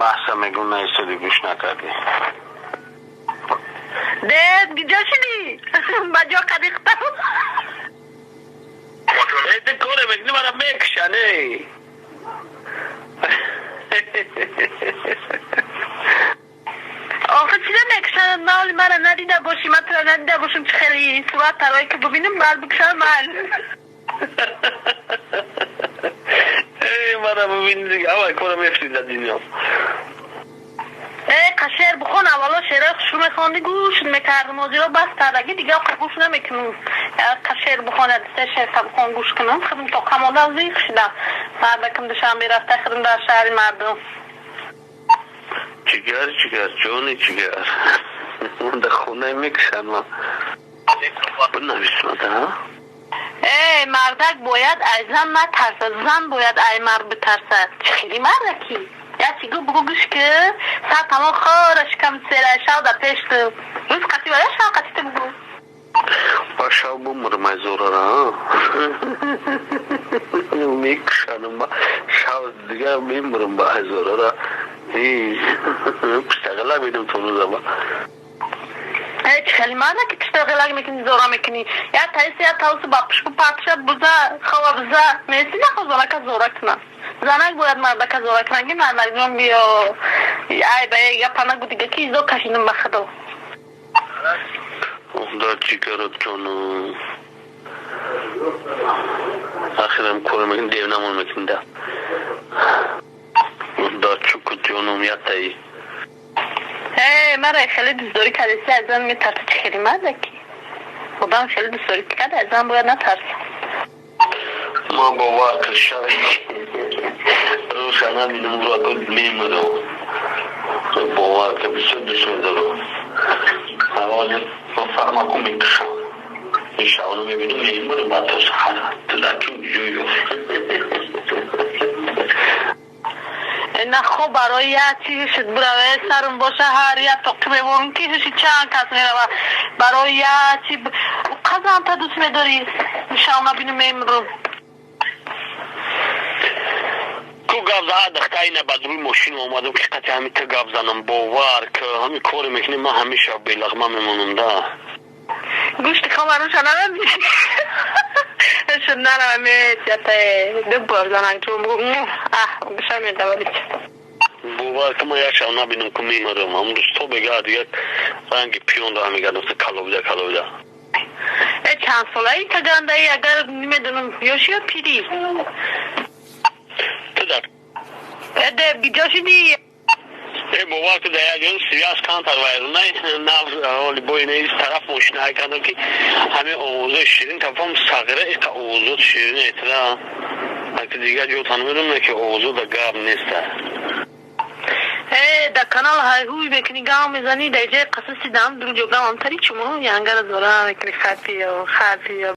بحث میگون نیستدی گوش نکردی. ده گجا شدی بجا قدیقتم ایت کوره میکنی مرا میکشنه. آخه چیزا نکشن مال مرا ندیده باشی من تو را ندیده باشم چه خیلی صورت ترایی که ببینم بر بکشن مال ای مرا ببین دیگه اوه کوره میفتی در دنیا. قشر بخون اولا شعره شروع میخوندی گوش میکردم موضوع بس تردگی دیگه آخه گوش نمیکنم قشر بخونه سه شعر بخون گوش کنم خودم تا قماده زیخ شدم مردکم دشم بیرفته خودم در شهر مردم چیگر جونی چیگر من در خونه میکشن من بنویسم ده. مردک باید از زن نترسد زن باید از مرد بترسد چه خیلی مردکی یا چیگو بگو گوش که سر تمام خورش کم سیره شو در پیش تو روز قطی باید شو قطی تو بگو با شو بمرم از زوره را میکشنم با شو دیگه میمرم با از زوره را پشتغله بیدم تو روزه با چه خیلی مردکی پشتغله میکنی زوره میکنی یا تایسی یا تاوسی با پشکو پرتشه بزه خواه بزه میسی نخواه زنک زوره کنم زنک باید مردک زوره کنم که مردک جون بیا ای بایی یا پنگو دیگه که زو کشیدم بخدو دا چیکارت جانو آخرم کوره میکن دیو نمون میکن دا چوکت جانو میتایی مرا خیلی دوست داری کلیسی از زن میترسه چه خیلی مردکی خودم خیلی دوست داری که از زن باید نترسه ما با واقع شوی روشنه بینم رو اکل میمرم با واقع بسید بسید دارم حوالی با فرماکو میکشم شاونو میبینم میمرم با تو سحر تلکیم جویو نه خب برای یه چیزی شد برای سرم باشه هر یه توقی میبونم که هشی چند کس میره برای یه چیز قضا تا دوست میداری شاونا بینم میمرم کو گاب زده دخته اینه بدروی ماشین اومدم که قطعه همی تا گاب زنم باور که همی کاری میکنی ما همیشه بیلغمه میمونم ده گوشت خمارو شنم میشی شد نرم میتیته دو بار زنم چون بگو بشم میده ولی باور که ما یه شاو نبینم که میمرم امروز تو بگه دیگه رنگ پیون ده همی گردم سه کلوبیده چند ساله ای که گنده ای اگر نمیدونم یوشی یا پیری تو در ده بیجا شدی باور که در یه سریاس کان ترویر نه حالی بای نیست طرف ماشینه های کندم که همه آوازه شیرین تفهم سغره ای که آوازه شیرین ایتلا اگه دیگه جو تنمیرم نه که آوازه در گاب نیست در کانال های هوی بکنی گام میزنی در جای قصصی دام درو جو گام هم تری چمو یعنگر زورا میکنی خطی یا